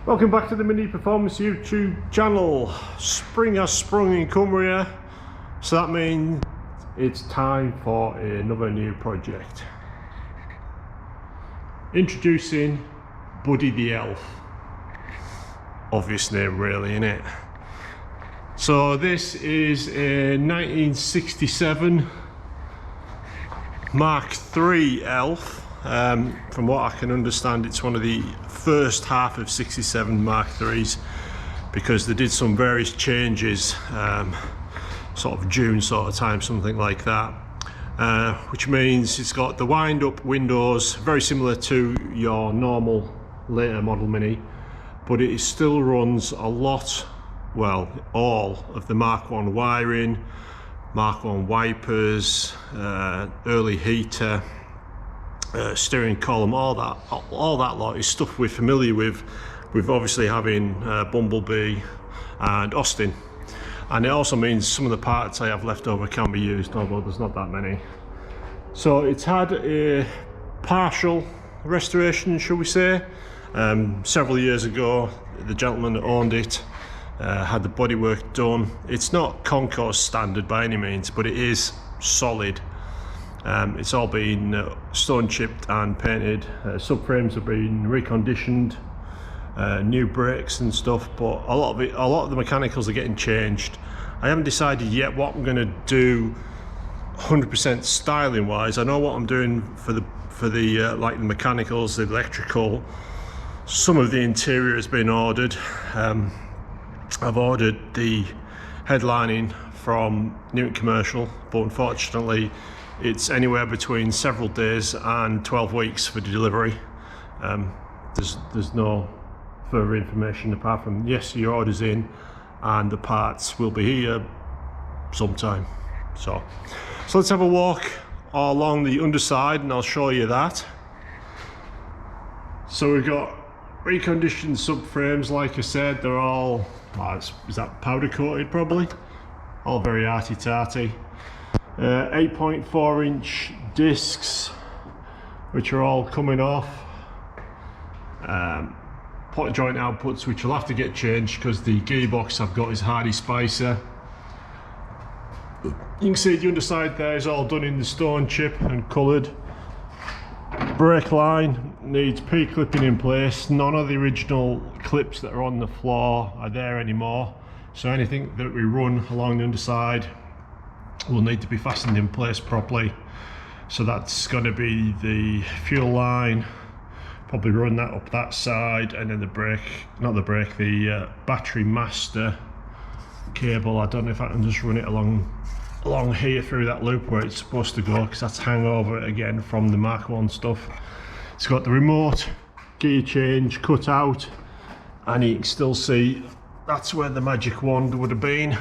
Welcome back to the Mini Performance YouTube channel. Spring has sprung in Cumbria, so that means it's time for another new project. Introducing Buddy the Elf. Obvious name really, innit? So this is a 1967 Mark III Elf. From what I can understand, it's one of the first half of 67 Mark IIIs, because they did some various changes, sort of June sort of time, something like that, which means it's got the wind-up windows, very similar to your normal later model Mini, but it still runs a lot, well, all of the Mark I wiring, Mark I wipers, early heater, steering column, all that lot is stuff we're familiar with obviously having Bumblebee and Austin. And it also means some of the parts I have left over can be used, although there's not that many. So it's had a partial restoration, shall we say. Several years ago, the gentleman that owned it had the bodywork done. It's not Concours standard by any means, but it is solid. It's all been stone chipped and painted. Subframes have been reconditioned, new brakes and stuff, but a lot of the mechanicals are getting changed. I haven't decided yet what I'm going to do 100% styling wise. I know what I'm doing for the like the mechanicals, the electrical. Some of the interior has been ordered. I've ordered the headlining from Newton Commercial, but unfortunately it's anywhere between several days and 12 weeks for the delivery. There's no further information apart from, yes, your order's in and the parts will be here sometime. So let's have a walk along the underside and I'll show you that. So we've got reconditioned subframes, like I said, they're all, is that powder coated probably? All very arty-tarty. 8.4 inch discs, which are all coming off. Pot joint outputs, which will have to get changed because the gearbox I've got is Hardy Spicer. You can see the underside there is all done in the stone chip and coloured. Brake line needs P-clipping in place. None of the original clips that are on the floor are there anymore, so anything that we run along the underside will need to be fastened in place properly. So that's going to be the fuel line, probably run that up that side, and then the the battery master cable. I don't know if I can just run it along here through that loop where it's supposed to go, because that's hangover again from the Mark I stuff. It's got the remote gear change cut out, and you can still see that's where the magic wand would have been.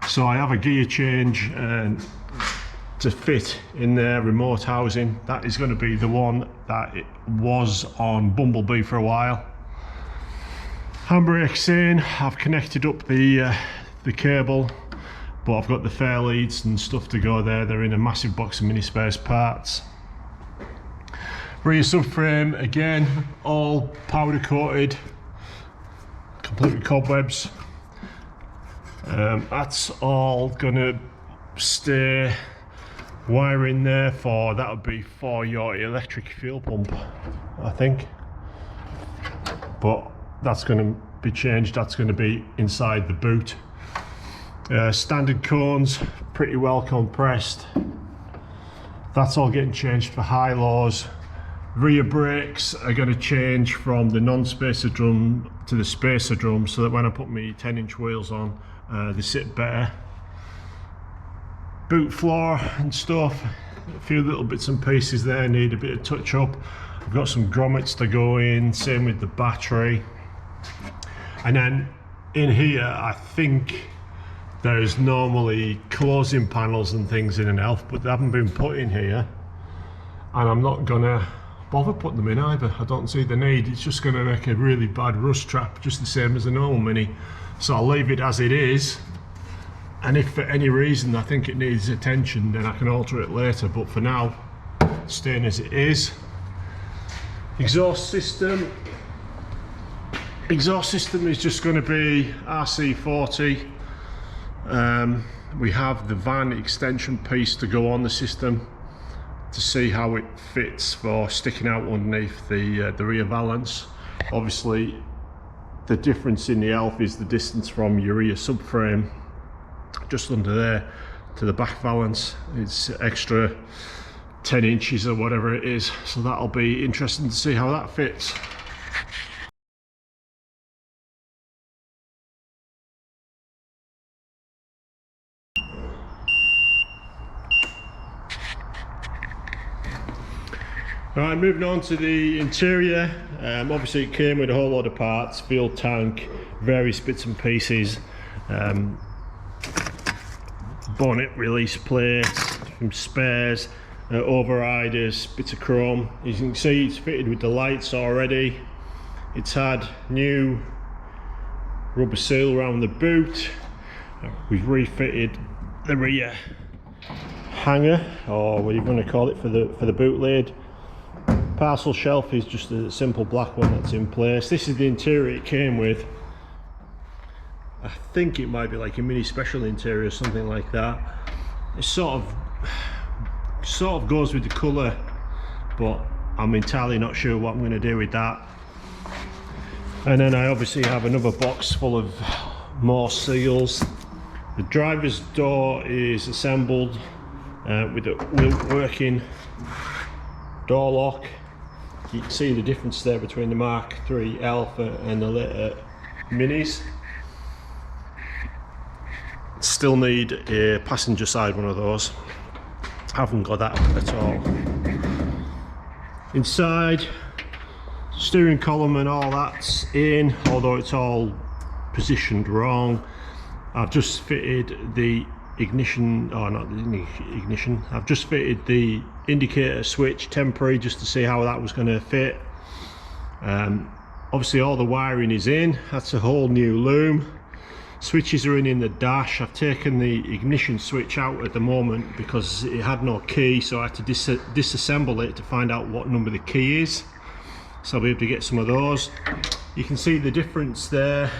So I have a gear change to fit in their remote housing. That is going to be the one that it was on Bumblebee for a while. Handbrake's in. I've connected up the cable, but I've got the fair leads and stuff to go there. They're in a massive box of mini space parts. Rear subframe again, all powder coated, complete with cobwebs. That's all gonna stay wiring there for, that would be for your electric fuel pump, I think, but that's going to be changed. That's going to be inside the boot. Standard cones, pretty well compressed. That's all getting changed for high-lows. Rear brakes are going to change from the non-spacer drum to the spacer drum, so that when I put my 10-inch wheels on, they sit better. Boot floor and stuff, a few little bits and pieces there need a bit of touch up. I've got some grommets to go in, same with the battery. And then in here, I think there's normally closing panels and things in an Elf, but they haven't been put in here, and I'm not gonna bother putting them in either. I don't see the need. It's just gonna make a really bad rust trap, just the same as a normal Mini. So I'll leave it as it is, and if for any reason I think it needs attention, then I can alter it later, but for now, staying as it is. Exhaust system, Exhaust system is just going to be RC40. We have the van extension piece to go on the system to see how it fits for sticking out underneath the rear valance. Obviously the difference in the ELF is the distance from your rear subframe just under there to the back valance. It's extra 10 inches or whatever it is, so that'll be interesting to see how that fits. Right, moving on to the interior. Obviously it came with a whole lot of parts, fuel tank, various bits and pieces, bonnet release plates, some spares, overriders, bits of chrome. As you can see, it's fitted with the lights already. It's had new rubber seal around the boot. We've refitted the rear hanger, or what you're going to call it, for the boot lid. Parcel shelf is just a simple black one that's in place. This is the interior it came with. I think it might be like a mini special interior or something like that. It sort of goes with the colour, but I'm entirely not sure what I'm going to do with that. And then I obviously have another box full of more seals. The driver's door is assembled with a working door lock. You can see the difference there between the Mark III Alpha and the later Minis. Still need a passenger side one of those. Haven't got that at all. Inside, steering column and all that's in, although it's all positioned wrong. I've just fitted the ignition, or not the ignition, I've just fitted the indicator switch temporary just to see how that was going to fit. Obviously all the wiring is in, that's a whole new loom. Switches are in the dash. I've taken the ignition switch out at the moment because it had no key, so I had to disassemble it to find out what number the key is, so I'll be able to get some of those. You can see the difference there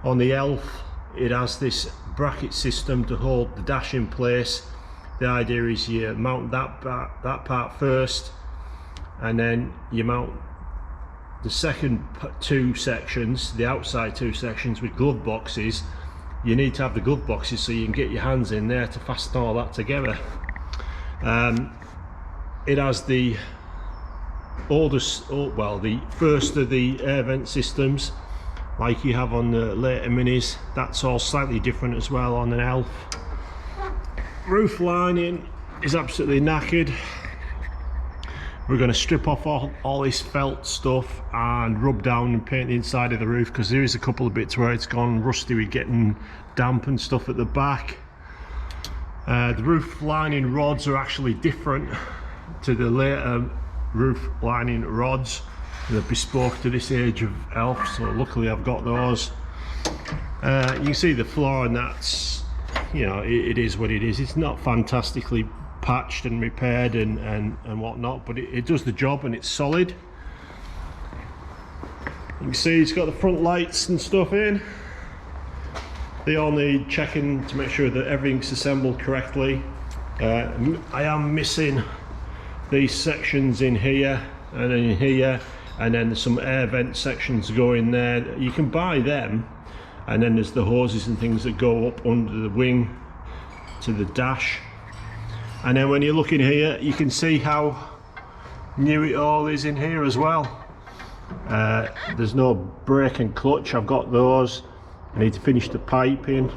on the ELF. It has this bracket system to hold the dash in place. The idea is you mount that part first, and then you mount the second two sections, the outside two sections, with glove boxes. You need to have the glove boxes so you can get your hands in there to fasten all that together. It has the the first of the air vent systems like you have on the later Minis. That's all slightly different as well on an ELF. Roof lining is absolutely knackered. We're going to strip off all this felt stuff and rub down and paint the inside of the roof, because there is a couple of bits where it's gone rusty with getting damp and stuff at the back. The roof lining rods are actually different to the later roof lining rods. They're bespoke to this age of ELF, so luckily I've got those. You can see the floor, and that's, you know, it is what it is. It's not fantastically patched and repaired and whatnot, but it does the job and it's solid. You can see it's got the front lights and stuff in. They all need checking to make sure that everything's assembled correctly. I am missing these sections in here and in here, and then there's some air vent sections go in there. You can buy them, and then there's the hoses and things that go up under the wing to the dash. And then when you look in here, you can see how new it all is in here as well. There's no brake and clutch. I've got those. I need to finish the piping.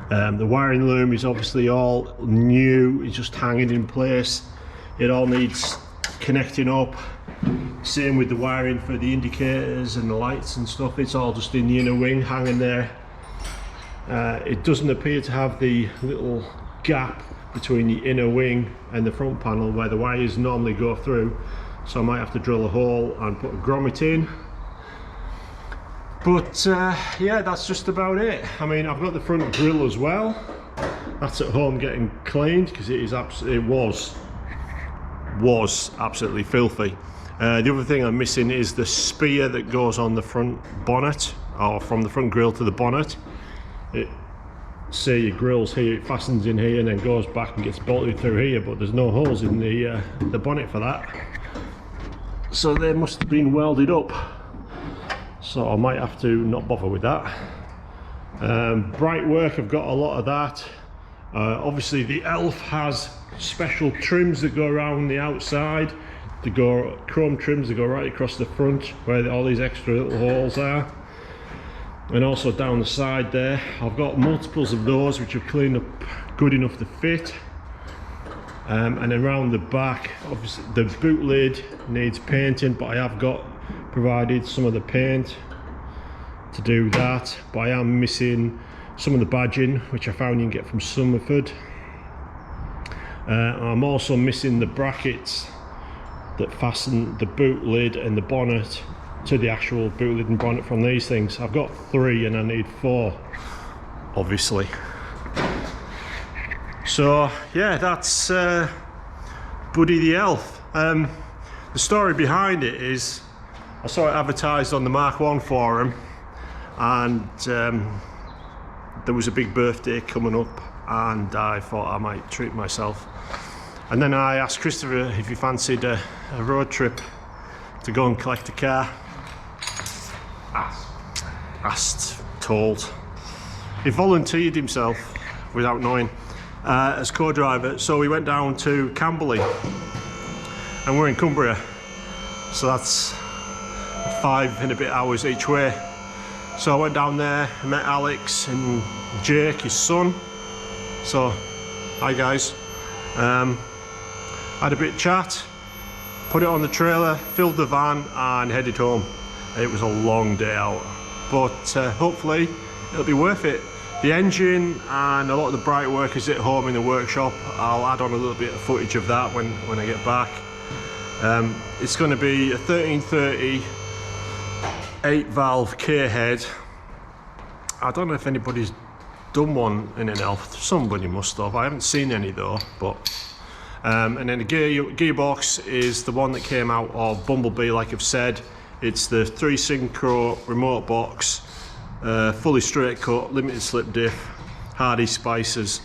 The wiring loom is obviously all new. It's just hanging in place. It all needs connecting up. Same with the wiring for the indicators and the lights and stuff. It's all just in the inner wing hanging there. It doesn't appear to have the little gap between the inner wing and the front panel where the wires normally go through, so I might have to drill a hole and put a grommet in. But yeah, that's just about it. I mean, I've got the front grille as well. That's at home getting cleaned because it was absolutely filthy. The other thing I'm missing is the spear that goes on the front bonnet, or from the front grille to the bonnet. Say your grill's here, it fastens in here and then goes back and gets bolted through here, but there's no holes in the bonnet for that. So they must have been welded up. So I might have to not bother with that. Bright work, I've got a lot of that. Obviously the Elf has special trims that go around the outside. They go chrome trims that go right across the front where all these extra little holes are. And also down the side there, I've got multiples of those which have cleaned up good enough to fit. And then around the back, obviously the boot lid needs painting, but I have got provided some of the paint to do that. But I am missing some of the badging, which I found you can get from Somerford. I'm also missing the brackets that fasten the boot lid and the bonnet to the actual boot lid and bonnet from these things. I've got 3 and I need 4, obviously. So yeah, that's Buddy the Elf. The story behind it is I saw it advertised on the Mark 1 forum, and there was a big birthday coming up and I thought I might treat myself. And then I asked Christopher if he fancied a road trip to go and collect a car. Told. He volunteered himself without knowing as co-driver, so we went down to Camberley, and we're in Cumbria, so that's 5 and a bit hours each way. So I went down there, met Alex and Jake, his son. So hi guys. Had a bit of chat, put it on the trailer, filled the van and headed home. It was a long day out, but hopefully it'll be worth it. The engine and a lot of the bright work is at home in the workshop. I'll add on a little bit of footage of that when I get back. It's going to be a 1330 8-valve K-head. I don't know if anybody's done one in an Elf. Somebody must have. I haven't seen any though. But and then the gearbox is the one that came out of Bumblebee, like I've said. It's the 3 Synchro remote box, fully straight cut, limited slip diff, Hardy spicers.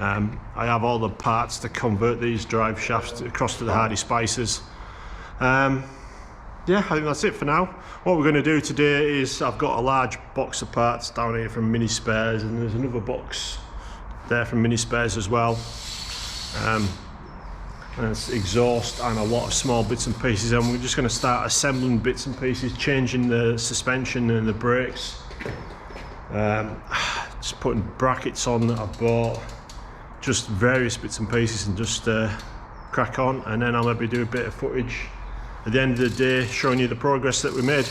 I have all the parts to convert these drive shafts across to the Hardy spicers. Yeah, I think that's it for now. What we're going to do today is I've got a large box of parts down here from Mini Spares, and there's another box there from Mini Spares as well. And it's exhaust and a lot of small bits and pieces, and we're just going to start assembling bits and pieces, changing the suspension and the brakes, just putting brackets on that I bought, just various bits and pieces, and just crack on. And then I'll maybe do a bit of footage at the end of the day showing you the progress that we made,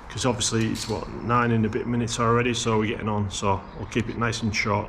because obviously it's what, 9 and a bit minutes already, so we're getting on, so I'll keep it nice and short.